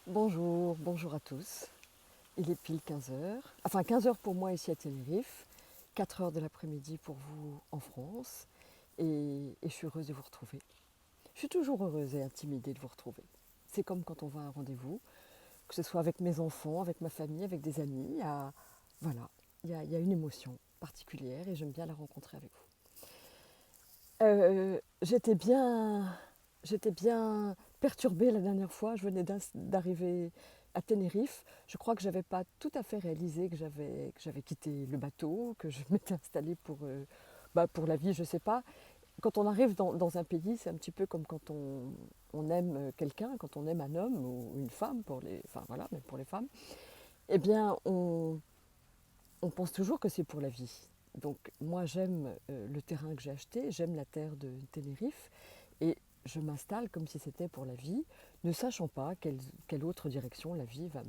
Bonjour à tous. Il est pile 15 heures. Enfin 15 heures pour moi ici à Tenerife, 4 heures de l'après-midi pour vous en France. Et je suis heureuse de vous retrouver. Je suis toujours heureuse et intimidée de vous retrouver. C'est comme quand on va à un rendez-vous, que ce soit avec mes enfants, avec ma famille, avec des amis. Voilà, il y a une émotion particulière et j'aime bien la rencontrer avec vous. J'étais bien perturbée la dernière fois. Je venais d'arriver à Tenerife. Je crois que je n'avais pas tout à fait réalisé que j'avais quitté le bateau, que je m'étais installée pour la vie, je ne sais pas. Quand on arrive dans un pays, c'est un petit peu comme quand on aime quelqu'un, quand on aime un homme ou une femme, enfin voilà, même pour les femmes. Eh bien, on pense toujours que c'est pour la vie. Donc moi j'aime le terrain que j'ai acheté, j'aime la terre de Tenerife et je m'installe comme si c'était pour la vie, ne sachant pas quelle autre direction la vie va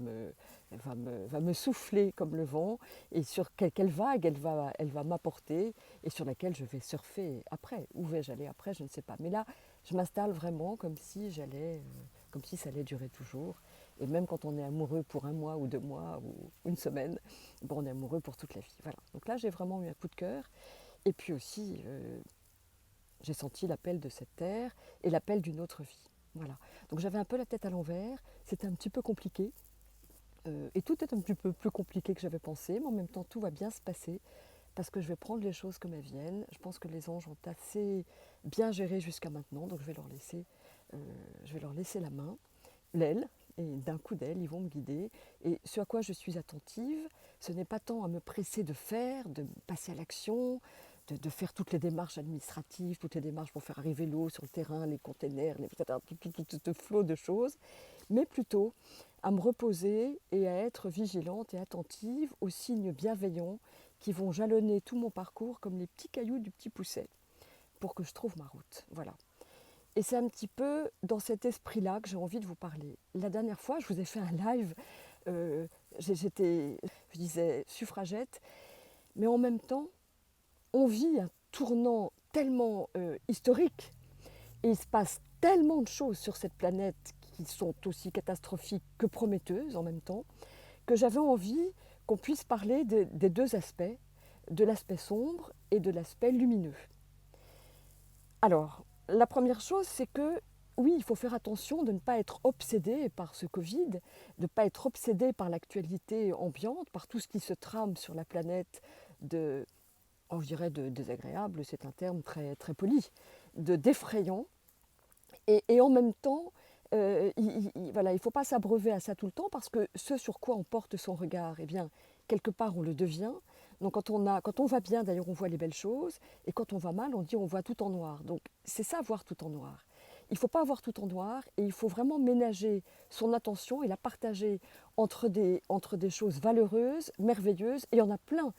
me souffler comme le vent et sur quelle vague elle va m'apporter et sur laquelle je vais surfer après. Où vais-je aller après, je ne sais pas. Mais là, je m'installe vraiment comme si ça allait durer toujours. Et même quand on est amoureux pour un mois ou 2 mois ou une semaine, bon, on est amoureux pour toute la vie. Voilà. Donc là, j'ai vraiment eu un coup de cœur. Et puis aussi, j'ai senti l'appel de cette terre et l'appel d'une autre vie. Voilà. Donc j'avais un peu la tête à l'envers. C'était un petit peu compliqué. Et tout est un petit peu plus compliqué que j'avais pensé, mais en même temps, tout va bien se passer parce que je vais prendre les choses comme elles viennent. Je pense que les anges ont assez bien géré jusqu'à maintenant, donc je vais leur laisser la main, l'aile, et d'un coup d'aile, ils vont me guider. Et ce à quoi je suis attentive, ce n'est pas tant à me presser de faire, de passer à l'action, de faire toutes les démarches administratives, toutes les démarches pour faire arriver l'eau sur le terrain, les containers, tout ce flot de choses, mais plutôt à me reposer et à être vigilante et attentive aux signes bienveillants qui vont jalonner tout mon parcours comme les petits cailloux du petit pousset pour que je trouve ma route. Voilà. Et c'est un petit peu dans cet esprit-là que j'ai envie de vous parler. La dernière fois, je vous ai fait un live, euh, je disais suffragette, mais en même temps, on vit un tournant tellement historique et il se passe tellement de choses sur cette planète qui sont aussi catastrophiques que prometteuses en même temps, que j'avais envie qu'on puisse parler des deux aspects, de l'aspect sombre et de l'aspect lumineux. Alors, la première chose, c'est que oui, il faut faire attention de ne pas être obsédé par ce Covid, de ne pas être obsédé par l'actualité ambiante, par tout ce qui se trame sur la planète de, je dirais de désagréable, c'est un terme très, très poli, de d'effrayant. Et en même temps, voilà, il ne faut pas s'abreuver à ça tout le temps parce que ce sur quoi on porte son regard, eh bien, quelque part, on le devient. Donc quand on va bien, d'ailleurs, on voit les belles choses. Et quand on va mal, on dit on voit tout en noir. Donc c'est ça, voir tout en noir. Il ne faut pas voir tout en noir et il faut vraiment ménager son attention et la partager entre des choses valeureuses, merveilleuses. Et il y en a plein.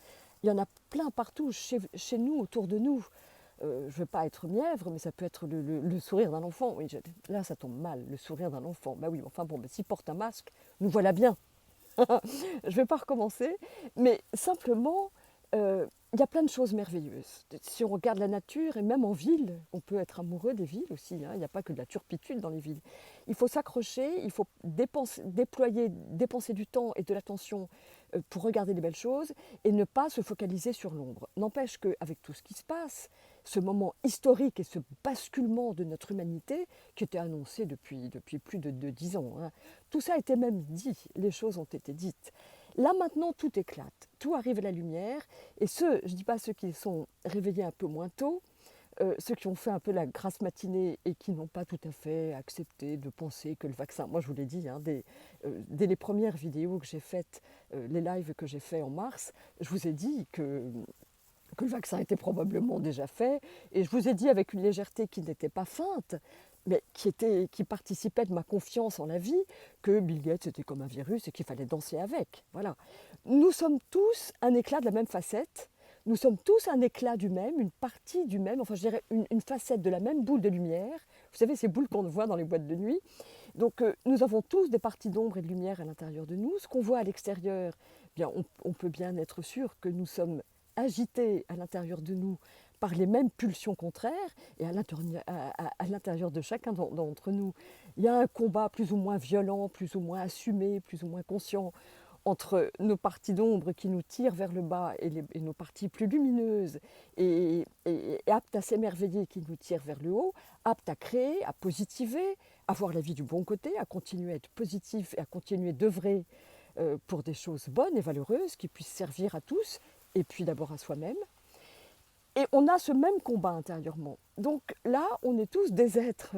Il y en a plein partout, chez nous, autour de nous. Je ne veux pas être mièvre, mais ça peut être le sourire d'un enfant. Oui, là, ça tombe mal, le sourire d'un enfant. Bah oui, enfin bon, bah, s'il porte un masque, nous voilà bien. Je ne vais pas recommencer, mais simplement, il y a plein de choses merveilleuses. Si on regarde la nature, et même en ville, on peut être amoureux des villes aussi. Hein. Il n'y a pas que de la turpitude dans les villes. Il faut s'accrocher, il faut dépenser du temps et de l'attention pour regarder les belles choses et ne pas se focaliser sur l'ombre. N'empêche qu'avec tout ce qui se passe, ce moment historique et ce basculement de notre humanité, qui était annoncé depuis plus de 10 ans, hein, tout ça a été même dit, les choses ont été dites. Là maintenant, tout éclate, tout arrive à la lumière, et je ne dis pas ceux qui sont réveillés un peu moins tôt, ceux qui ont fait un peu la grasse matinée et qui n'ont pas tout à fait accepté de penser que le vaccin, moi je vous l'ai dit, hein, dès les premières vidéos que j'ai faites, les lives que j'ai faits en mars, je vous ai dit que le vaccin était probablement déjà fait, et je vous ai dit avec une légèreté qui n'était pas feinte, mais qui participait de ma confiance en la vie, que Bill Gates était comme un virus et qu'il fallait danser avec. Voilà. Nous sommes tous un éclat de la même facette, nous sommes tous un éclat du même, une partie du même, enfin je dirais une facette de la même boule de lumière. Vous savez, ces boules qu'on voit dans les boîtes de nuit. Donc nous avons tous des parties d'ombre et de lumière à l'intérieur de nous. Ce qu'on voit à l'extérieur, eh bien, on peut bien être sûr que nous sommes agités à l'intérieur de nous par les mêmes pulsions contraires. Et à l'intérieur de chacun d'entre nous, il y a un combat plus ou moins violent, plus ou moins assumé, plus ou moins conscient entre nos parties d'ombre qui nous tirent vers le bas et nos parties plus lumineuses et aptes à s'émerveiller qui nous tirent vers le haut, aptes à créer, à positiver, à voir la vie du bon côté, à continuer à être positif et à continuer d'œuvrer pour des choses bonnes et valeureuses qui puissent servir à tous et puis d'abord à soi-même. Et on a ce même combat intérieurement. Donc là, on est tous des êtres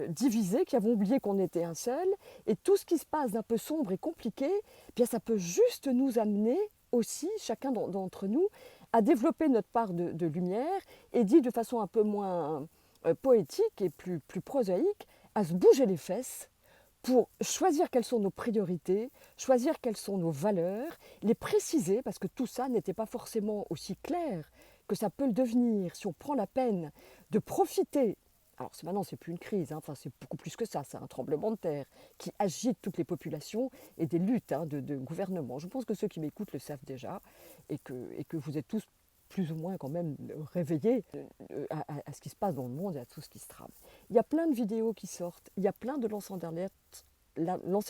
divisés qui avons oublié qu'on était un seul. Et tout ce qui se passe d'un peu sombre et compliqué, eh bien, ça peut juste nous amener aussi, chacun d'entre nous, à développer notre part de lumière et dit de façon un peu moins poétique et plus prosaïque, à se bouger les fesses pour choisir quelles sont nos priorités, choisir quelles sont nos valeurs, les préciser, parce que tout ça n'était pas forcément aussi clair que ça peut le devenir si on prend la peine de profiter. Alors maintenant, c'est plus une crise, hein, enfin, c'est beaucoup plus que ça, c'est un tremblement de terre qui agite toutes les populations et des luttes de gouvernement. Je pense que ceux qui m'écoutent le savent déjà et que vous êtes tous plus ou moins quand même réveillés à ce qui se passe dans le monde et à tout ce qui se trame. Il y a plein de vidéos qui sortent, il y a plein de lanceurs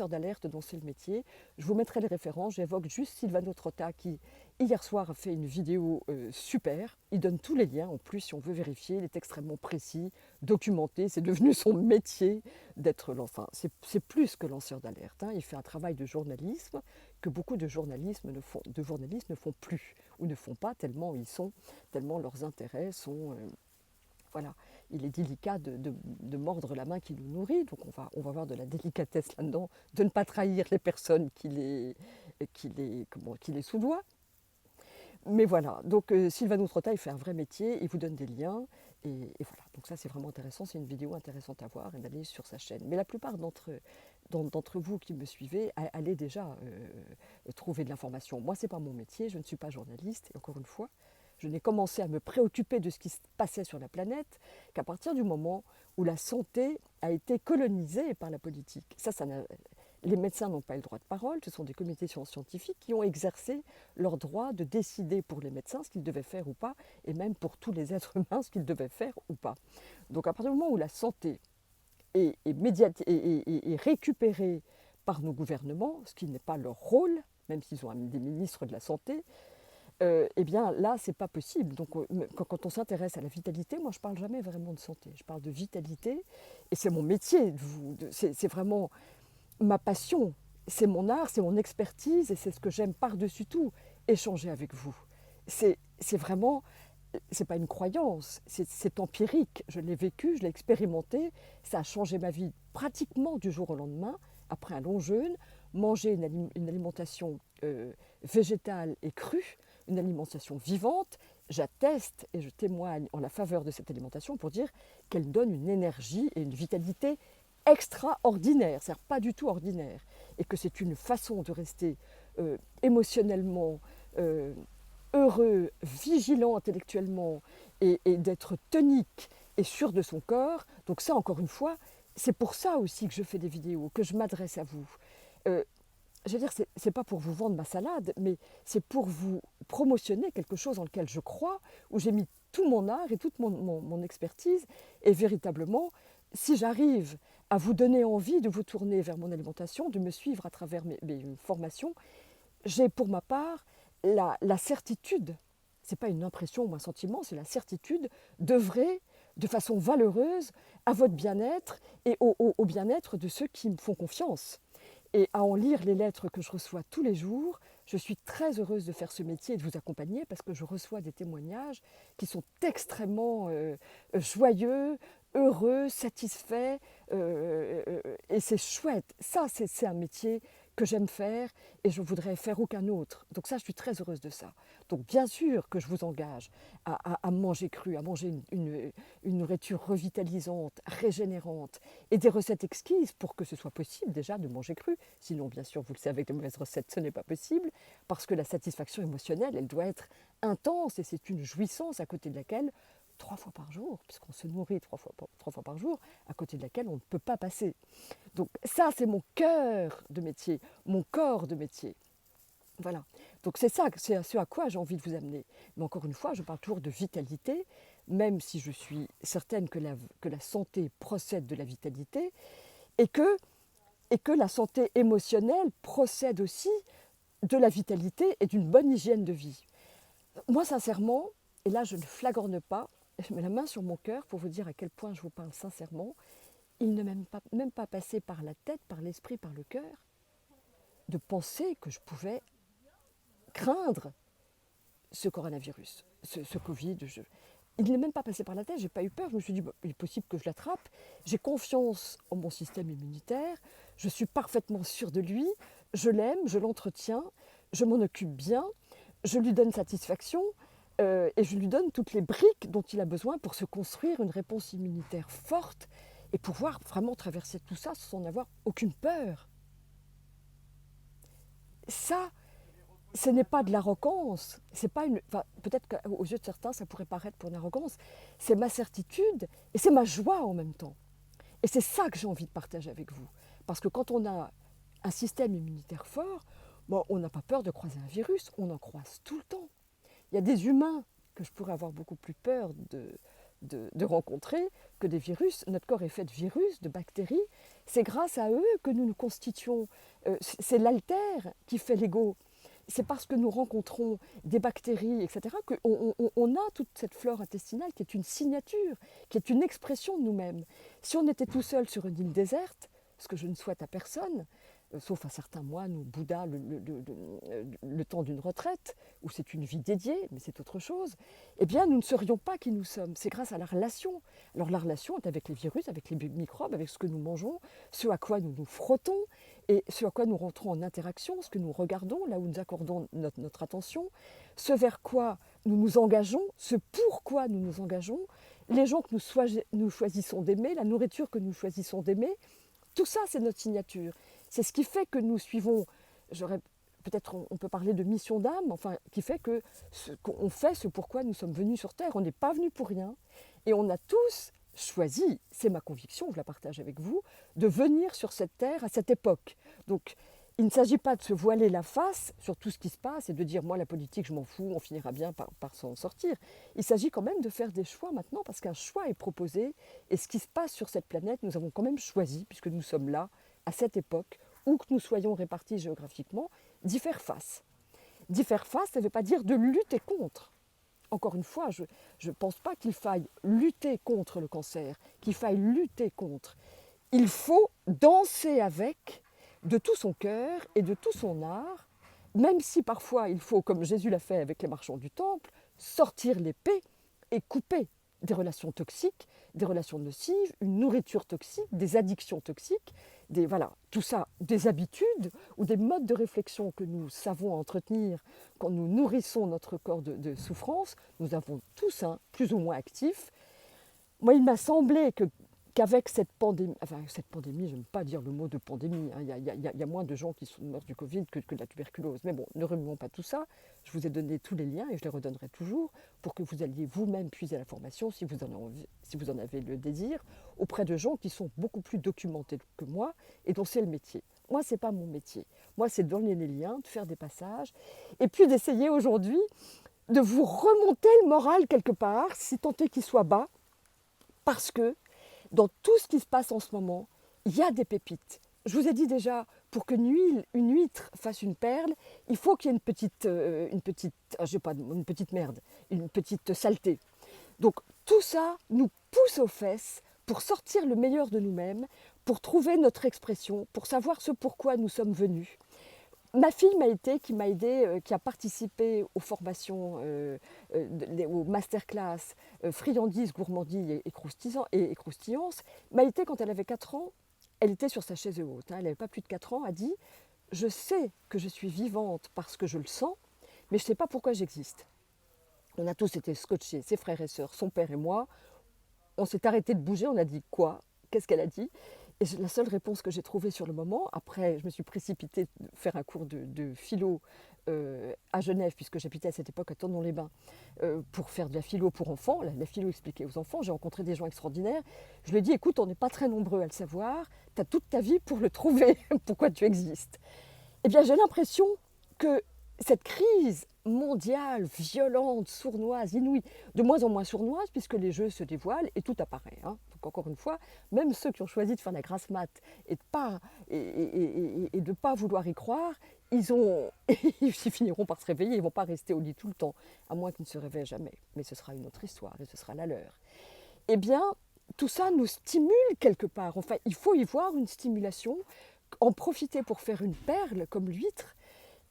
d'alerte dont c'est le métier. Je vous mettrai les références, j'évoque juste Silvano Trotta qui, hier soir, a fait une vidéo super. Il donne tous les liens en plus si on veut vérifier, il est extrêmement précis, documenté, c'est devenu son métier d'être lanceur. C'est plus que lanceur d'alerte, hein. Il fait un travail de journalisme que beaucoup de journalistes ne font plus ou ne font pas tellement tellement leurs intérêts sont... voilà, il est délicat de mordre la main qui nous nourrit, donc on va avoir de la délicatesse là-dedans, de ne pas trahir les personnes qui les soudoient. Mais voilà, donc Silvano Trotta, il fait un vrai métier, il vous donne des liens, et voilà. Donc ça, c'est vraiment intéressant, c'est une vidéo intéressante à voir et d'aller sur sa chaîne. Mais la plupart d'entre vous qui me suivez, allez déjà trouver de l'information. Moi, ce n'est pas mon métier, je ne suis pas journaliste, et encore une fois, je n'ai commencé à me préoccuper de ce qui se passait sur la planète qu'à partir du moment où la santé a été colonisée par la politique. Les médecins n'ont pas eu le droit de parole, ce sont des comités scientifiques qui ont exercé leur droit de décider pour les médecins ce qu'ils devaient faire ou pas, et même pour tous les êtres humains ce qu'ils devaient faire ou pas. Donc à partir du moment où la santé est récupérée par nos gouvernements, ce qui n'est pas leur rôle, même s'ils ont des ministres de la santé, eh bien là, c'est pas possible. Donc quand on s'intéresse à la vitalité, moi je parle jamais vraiment de santé, je parle de vitalité, et c'est mon métier, c'est vraiment ma passion, c'est mon art, c'est mon expertise, et c'est ce que j'aime par-dessus tout, échanger avec vous. C'est vraiment, c'est pas une croyance, c'est empirique, je l'ai vécu, je l'ai expérimenté, ça a changé ma vie pratiquement du jour au lendemain, après un long jeûne, manger une alimentation végétale et crue, une alimentation vivante, j'atteste et je témoigne en la faveur de cette alimentation pour dire qu'elle donne une énergie et une vitalité extraordinaire, c'est-à-dire pas du tout ordinaire, et que c'est une façon de rester émotionnellement heureux, vigilant intellectuellement et d'être tonique et sûr de son corps. Donc ça, encore une fois, c'est pour ça aussi que je fais des vidéos, que je m'adresse à vous. Je veux dire, c'est pas pour vous vendre ma salade, mais c'est pour vous promotionner quelque chose dans lequel je crois, où j'ai mis tout mon art et toute mon expertise. Et véritablement, si j'arrive à vous donner envie de vous tourner vers mon alimentation, de me suivre à travers mes formations, j'ai pour ma part la certitude, ce n'est pas une impression ou un sentiment, c'est la certitude d'œuvrer de façon valeureuse à votre bien-être et au bien-être de ceux qui me font confiance. Et à en lire les lettres que je reçois tous les jours, je suis très heureuse de faire ce métier et de vous accompagner parce que je reçois des témoignages qui sont extrêmement joyeux, heureux, satisfaits, et c'est chouette. Ça, c'est un métier que j'aime faire et je voudrais faire aucun autre. Donc ça, je suis très heureuse de ça. Donc bien sûr que je vous engage à manger cru, à manger une nourriture revitalisante, régénérante et des recettes exquises pour que ce soit possible déjà de manger cru. Sinon, bien sûr, vous le savez, avec de mauvaises recettes, ce n'est pas possible parce que la satisfaction émotionnelle, elle doit être intense et c'est une jouissance à côté de laquelle 3 fois par jour, puisqu'on se nourrit 3 fois par jour, à côté de laquelle on ne peut pas passer. Donc ça, c'est mon cœur de métier, mon corps de métier. Voilà. Donc c'est ça, c'est ce à quoi j'ai envie de vous amener. Mais encore une fois, je parle toujours de vitalité, même si je suis certaine que la santé procède de la vitalité et que la santé émotionnelle procède aussi de la vitalité et d'une bonne hygiène de vie. Moi, sincèrement, et là je ne flagorne pas, je mets la main sur mon cœur pour vous dire à quel point je vous parle sincèrement, il ne m'est même pas passé par la tête, par l'esprit, par le cœur, de penser que je pouvais craindre ce coronavirus, ce Covid. Il n'est même pas passé par la tête, je n'ai pas eu peur, je me suis dit, il est possible que je l'attrape, j'ai confiance en mon système immunitaire, je suis parfaitement sûre de lui, je l'aime, je l'entretiens, je m'en occupe bien, je lui donne satisfaction et je lui donne toutes les briques dont il a besoin pour se construire une réponse immunitaire forte et pouvoir vraiment traverser tout ça sans avoir aucune peur. Ça, ce n'est pas de l'arrogance, c'est pas une, enfin, peut-être qu'aux yeux de certains ça pourrait paraître pour une arrogance, c'est ma certitude et c'est ma joie en même temps. Et c'est ça que j'ai envie de partager avec vous. Parce que quand on a un système immunitaire fort, bon, on n'a pas peur de croiser un virus, on en croise tout le temps. Il y a des humains que je pourrais avoir beaucoup plus peur de rencontrer que des virus. Notre corps est fait de virus, de bactéries. C'est grâce à eux que nous nous constituons. C'est l'altère qui fait l'ego. C'est parce que nous rencontrons des bactéries, etc., qu'on a toute cette flore intestinale qui est une signature, qui est une expression de nous-mêmes. Si on était tout seul sur une île déserte, ce que je ne souhaite à personne, sauf à certains moines ou Bouddha le temps d'une retraite, où c'est une vie dédiée, mais c'est autre chose, eh bien nous ne serions pas qui nous sommes. C'est grâce à la relation. Alors la relation est avec les virus, avec les microbes, avec ce que nous mangeons, ce à quoi nous nous frottons, et ce à quoi nous rentrons en interaction, ce que nous regardons, là où nous accordons notre attention, ce vers quoi nous nous engageons, ce pourquoi nous nous engageons, les gens que nous choisissons d'aimer, la nourriture que nous choisissons d'aimer, tout ça c'est notre signature. C'est ce qui fait que nous suivons, peut-être on peut parler de mission d'âme, enfin, qui fait qu'on fait ce pourquoi nous sommes venus sur Terre. On n'est pas venus pour rien. Et on a tous choisi, c'est ma conviction, je la partage avec vous, de venir sur cette Terre à cette époque. Donc, il ne s'agit pas de se voiler la face sur tout ce qui se passe et de dire, moi, la politique, je m'en fous, on finira bien par s'en sortir. Il s'agit quand même de faire des choix maintenant, parce qu'un choix est proposé. Et ce qui se passe sur cette planète, nous avons quand même choisi, puisque nous sommes là, à cette époque, où que nous soyons répartis géographiquement, d'y faire face. D'y faire face, ça ne veut pas dire de lutter contre. Encore une fois, je ne pense pas qu'il faille lutter contre le cancer, qu'il faille lutter contre. Il faut danser avec de tout son cœur et de tout son art, même si parfois il faut, comme Jésus l'a fait avec les marchands du temple, sortir l'épée et couper des relations toxiques, des relations nocives, une nourriture toxique, des addictions toxiques, tout ça, des habitudes ou des modes de réflexion que nous savons entretenir quand nous nourrissons notre corps de souffrance. Nous avons tous un plus ou moins actif. Moi, il m'a semblé qu'avec cette pandémie, je n'aime pas dire le mot de pandémie, hein, il y a moins de gens qui sont morts du Covid que de la tuberculose. Mais bon, ne remuons pas tout ça. Je vous ai donné tous les liens et je les redonnerai toujours pour que vous alliez vous-même puiser la formation, si vous en avez le désir, auprès de gens qui sont beaucoup plus documentés que moi et dont c'est le métier. Moi, ce n'est pas mon métier. Moi, c'est de donner les liens, de faire des passages et puis d'essayer aujourd'hui de vous remonter le moral quelque part, si tant est qu'il soit bas, parce que dans tout ce qui se passe en ce moment, il y a des pépites. Je vous ai dit déjà, pour qu'une huître fasse une perle, il faut qu'il y ait une petite merde, une petite saleté. Donc tout ça nous pousse aux fesses pour sortir le meilleur de nous-mêmes, pour trouver notre expression, pour savoir ce pourquoi nous sommes venus. Ma fille qui m'a aidée, qui a participé aux formations, aux masterclass friandises, gourmandises et croustillances, m'a aidée quand elle avait 4 ans. Elle était sur sa chaise haute, hein, elle n'avait pas plus de 4 ans, a dit « Je sais que je suis vivante parce que je le sens, mais je ne sais pas pourquoi j'existe. » On a tous été scotchés, ses frères et sœurs, son père et moi. On s'est arrêté de bouger, on a dit « Quoi ?» Qu'est-ce qu'elle a dit ? Et la seule réponse que j'ai trouvée sur le moment, après je me suis précipitée faire un cours de philo à Genève, puisque j'habitais à cette époque à Tournon-les-Bains, pour faire de la philo pour enfants, la philo expliquée aux enfants. J'ai rencontré des gens extraordinaires. Je lui ai dit, écoute, on n'est pas très nombreux à le savoir, tu as toute ta vie pour le trouver, pourquoi tu existes. Eh bien, j'ai l'impression que cette crise mondiale, violente, sournoise, inouïe, de moins en moins sournoise, puisque les jeux se dévoilent et tout apparaît. Hein. Donc encore une fois, même ceux qui ont choisi de faire la grasse mat et de pas vouloir y croire, ils finiront par se réveiller, ils ne vont pas rester au lit tout le temps, à moins qu'ils ne se réveillent jamais. Mais ce sera une autre histoire et ce sera la leur. Eh bien, tout ça nous stimule quelque part. Enfin, il faut y voir une stimulation, en profiter pour faire une perle comme l'huître,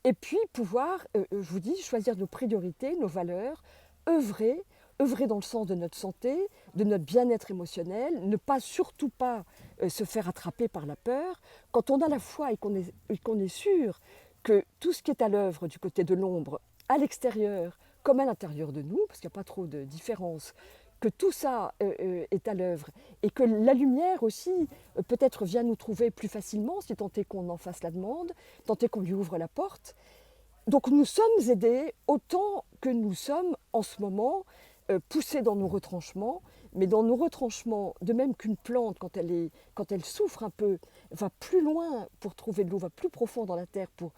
et puis pouvoir, je vous dis, choisir nos priorités, nos valeurs, œuvrer, œuvrer dans le sens de notre santé, de notre bien-être émotionnel, ne pas, surtout pas se faire attraper par la peur. Quand on a la foi et qu'on est sûr que tout ce qui est à l'œuvre du côté de l'ombre, à l'extérieur comme à l'intérieur de nous, parce qu'il n'y a pas trop de différence, que tout ça est à l'œuvre et que la lumière aussi peut-être vient nous trouver plus facilement si tant est qu'on en fasse la demande, tant est qu'on lui ouvre la porte. Donc nous sommes aidés autant que nous sommes en ce moment poussés dans nos retranchements, mais dans nos retranchements, de même qu'une plante quand elle souffre un peu, va plus loin pour trouver de l'eau, va plus profond dans la terre pour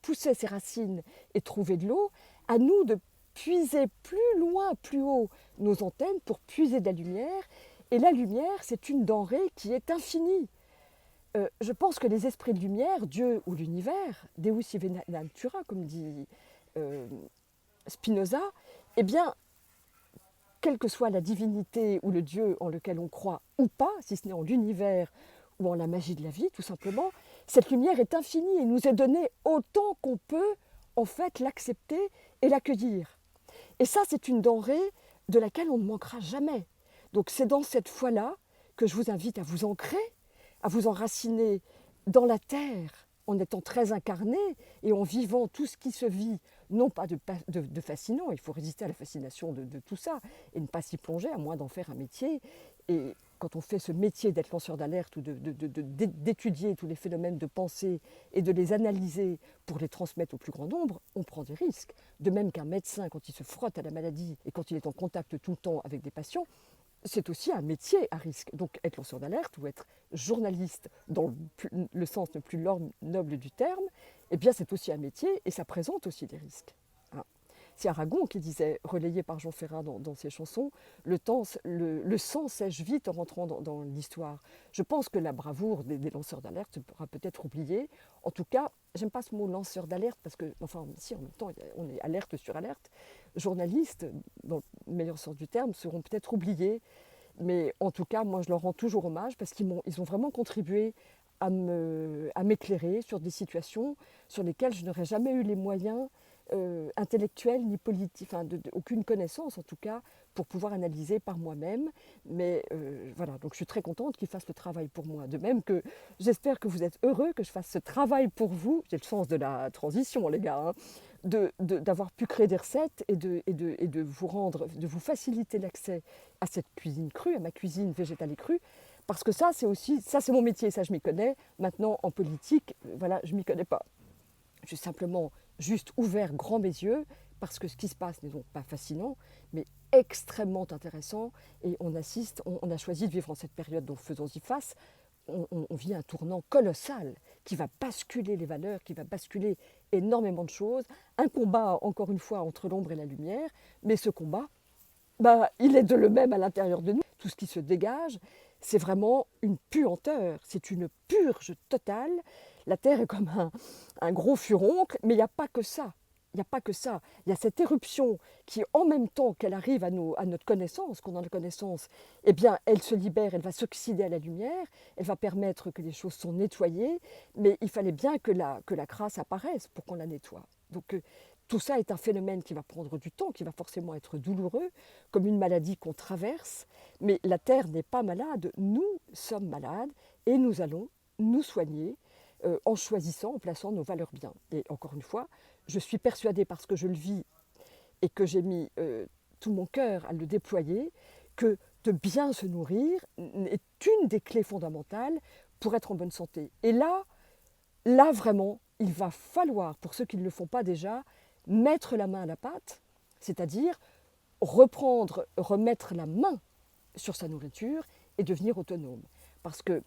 pousser ses racines et trouver de l'eau, à nous de puiser plus loin, plus haut nos antennes pour puiser de la lumière. Et la lumière, c'est une denrée qui est infinie. Je pense que les esprits de lumière, Dieu ou l'univers, Deus sive natura, comme dit Spinoza, eh bien, quelle que soit la divinité ou le Dieu en lequel on croit ou pas, si ce n'est en l'univers ou en la magie de la vie, tout simplement, cette lumière est infinie et nous est donnée autant qu'on peut, en fait, l'accepter et l'accueillir. Et ça, c'est une denrée de laquelle on ne manquera jamais. Donc c'est dans cette foi-là que je vous invite à vous ancrer, à vous enraciner dans la terre, en étant très incarné et en vivant tout ce qui se vit, non pas de fascinant, il faut résister à la fascination de tout ça et ne pas s'y plonger, à moins d'en faire un métier. Et quand on fait ce métier d'être lanceur d'alerte ou d'étudier tous les phénomènes de pensée et de les analyser pour les transmettre au plus grand nombre, on prend des risques. De même qu'un médecin, quand il se frotte à la maladie et quand il est en contact tout le temps avec des patients, c'est aussi un métier à risque. Donc être lanceur d'alerte ou être journaliste dans le sens le plus noble du terme, eh bien c'est aussi un métier et ça présente aussi des risques. C'est Aragon qui disait, relayé par Jean Ferrat dans ses chansons, le sang sèche vite en rentrant dans l'histoire. Je pense que la bravoure des lanceurs d'alerte sera peut-être oubliée. En tout cas, j'aime pas ce mot lanceur d'alerte parce que, enfin, si en même temps, on est alerte sur alerte. Journalistes, dans le meilleur sens du terme, seront peut-être oubliés. Mais en tout cas, moi, je leur rends toujours hommage parce qu'ils ont vraiment contribué à m'éclairer sur des situations sur lesquelles je n'aurais jamais eu les moyens intellectuelle ni politique, enfin aucune connaissance en tout cas, pour pouvoir analyser par moi-même. Mais voilà, donc je suis très contente qu'ils fassent le travail pour moi. De même que j'espère que vous êtes heureux que je fasse ce travail pour vous. J'ai le sens de la transition, les gars, hein, d'avoir pu créer des recettes et de vous faciliter l'accès à cette cuisine crue, à ma cuisine végétale et crue. Parce que ça, c'est mon métier, ça je m'y connais. Maintenant, en politique, voilà, je m'y connais pas. J'ai simplement juste ouvert grand mes yeux parce que ce qui se passe n'est donc pas fascinant, mais extrêmement intéressant. Et on a choisi de vivre en cette période, donc faisons-y face. On vit un tournant colossal qui va basculer les valeurs, qui va basculer énormément de choses. Un combat, encore une fois, entre l'ombre et la lumière, mais ce combat, il est de le même à l'intérieur de nous. Tout ce qui se dégage, c'est vraiment une puanteur, c'est une purge totale. La Terre est comme un gros furoncle, mais il n'y a pas que ça. Il n'y a pas que ça. Il y a cette éruption qui, en même temps qu'elle arrive à notre connaissance, qu'on a la connaissance, eh bien, elle se libère, elle va s'oxyder à la lumière, elle va permettre que les choses sont nettoyées, mais il fallait bien que la crasse apparaisse pour qu'on la nettoie. Donc, tout ça est un phénomène qui va prendre du temps, qui va forcément être douloureux, comme une maladie qu'on traverse, mais la Terre n'est pas malade, nous sommes malades et nous allons nous soigner en choisissant, en plaçant nos valeurs bien. Et encore une fois, je suis persuadée parce que je le vis et que j'ai mis tout mon cœur à le déployer, que de bien se nourrir est une des clés fondamentales pour être en bonne santé. Et là vraiment, il va falloir, pour ceux qui ne le font pas déjà, mettre la main à la pâte, c'est-à-dire remettre la main sur sa nourriture et devenir autonome. Parce que,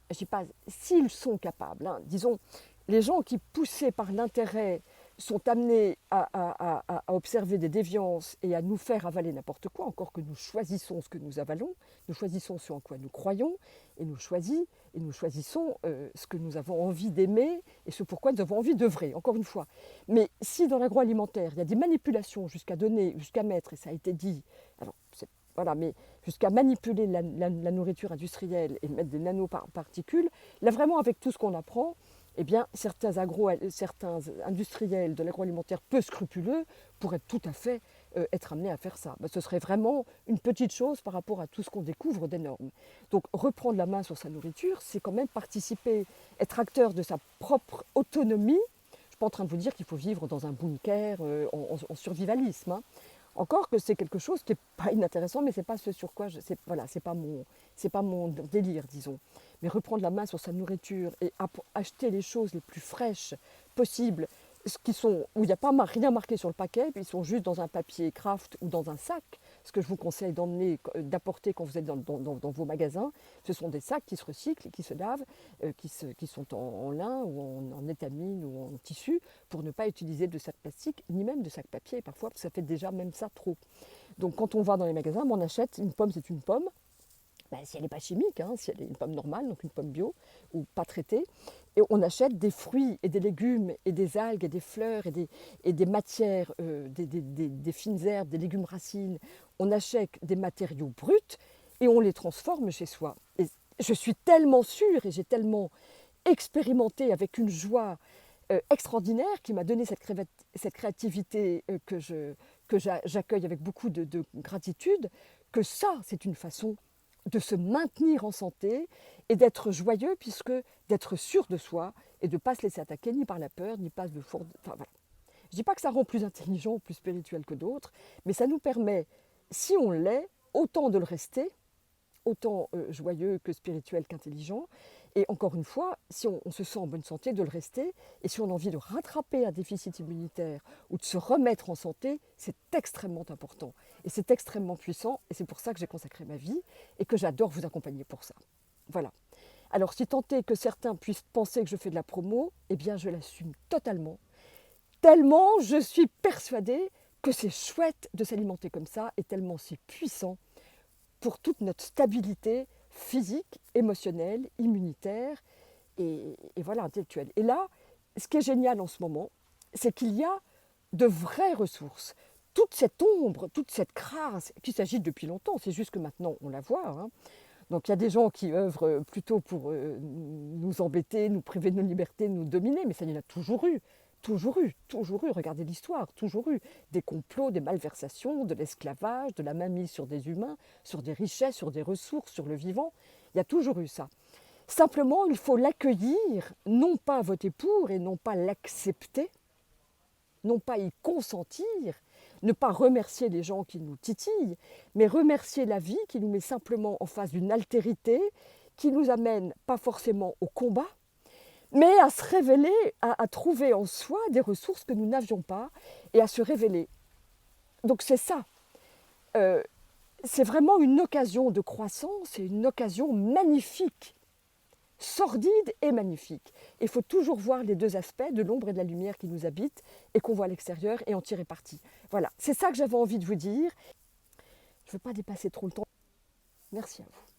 je ne sais pas, s'ils sont capables, hein, disons, Les gens qui, poussés par l'intérêt, sont amenés à observer des déviances et à nous faire avaler n'importe quoi, encore que nous choisissons ce que nous avalons, nous choisissons ce en quoi nous croyons, et nous choisissons ce que nous avons envie d'aimer et ce pourquoi nous avons envie d'œuvrer, encore une fois. Mais si dans l'agroalimentaire, il y a des manipulations jusqu'à donner, jusqu'à mettre, et ça a été dit, alors voilà, mais jusqu'à manipuler la nourriture industrielle et mettre des nanoparticules, là vraiment avec tout ce qu'on apprend, eh bien, certains industriels de l'agroalimentaire peu scrupuleux pourraient tout à fait être amenés à faire ça. Ben, ce serait vraiment une petite chose par rapport à tout ce qu'on découvre d'énorme. Donc reprendre la main sur sa nourriture, c'est quand même participer, être acteur de sa propre autonomie. Je ne suis pas en train de vous dire qu'il faut vivre dans un bunker en survivalisme, hein. Encore que c'est quelque chose qui n'est pas inintéressant, mais ce n'est pas ce sur quoi c'est pas mon délire, disons. Mais reprendre la main sur sa nourriture et acheter les choses les plus fraîches possibles, où il n'y a pas rien marqué sur le paquet, puis ils sont juste dans un papier craft ou dans un sac. Ce que je vous conseille d'apporter quand vous êtes dans vos magasins, ce sont des sacs qui se recyclent, qui se lavent, qui sont en lin ou en étamine ou en tissu, pour ne pas utiliser de sac plastique, ni même de sac papier parfois, parce que ça fait déjà même ça trop. Donc quand on va dans les magasins, on achète une pomme, c'est une pomme. Ben, si elle n'est pas chimique, hein, si elle est une pomme normale, donc une pomme bio ou pas traitée, et on achète des fruits et des légumes et des algues et des fleurs et des matières, des fines herbes, des légumes racines. On achète des matériaux bruts et on les transforme chez soi. Et je suis tellement sûre et j'ai tellement expérimenté avec une joie extraordinaire qui m'a donné cette créativité que j'accueille avec beaucoup de gratitude, que ça, c'est une façon de se maintenir en santé et d'être joyeux, puisque d'être sûr de soi et de ne pas se laisser attaquer ni par la peur, ni par le four. Enfin, voilà. Je ne dis pas que ça rend plus intelligent ou plus spirituel que d'autres, mais ça nous permet, si on l'est, autant de le rester, autant joyeux que spirituel qu'intelligent. Et encore une fois, si on se sent en bonne santé, de le rester. Et si on a envie de rattraper un déficit immunitaire ou de se remettre en santé, c'est extrêmement important. Et c'est extrêmement puissant. Et c'est pour ça que j'ai consacré ma vie et que j'adore vous accompagner pour ça. Voilà. Alors, si tant est que certains puissent penser que je fais de la promo, eh bien, je l'assume totalement. Tellement je suis persuadée que c'est chouette de s'alimenter comme ça et tellement c'est puissant pour toute notre stabilité physique, émotionnelle, immunitaire et voilà, intellectuelle. Et là, ce qui est génial en ce moment, c'est qu'il y a de vraies ressources. Toute cette ombre, toute cette crasse qui s'agite depuis longtemps, c'est juste que maintenant on la voit, hein. Donc il y a des gens qui œuvrent plutôt pour nous embêter, nous priver de nos libertés, nous dominer, mais ça il y en a toujours eu. Toujours eu, toujours eu, regardez l'histoire, toujours eu des complots, des malversations, de l'esclavage, de la mainmise sur des humains, sur des richesses, sur des ressources, sur le vivant. Il y a toujours eu ça. Simplement, il faut l'accueillir, non pas voter pour et non pas l'accepter, non pas y consentir, ne pas remercier les gens qui nous titillent, mais remercier la vie qui nous met simplement en face d'une altérité, qui nous amène pas forcément au combat, mais à se révéler, à trouver en soi des ressources que nous n'avions pas et à se révéler. Donc c'est ça. C'est vraiment une occasion de croissance et une occasion magnifique, sordide et magnifique. Il faut toujours voir les deux aspects de l'ombre et de la lumière qui nous habitent et qu'on voit à l'extérieur et en tirer parti. Voilà, c'est ça que j'avais envie de vous dire. Je ne veux pas dépasser trop le temps. Merci à vous.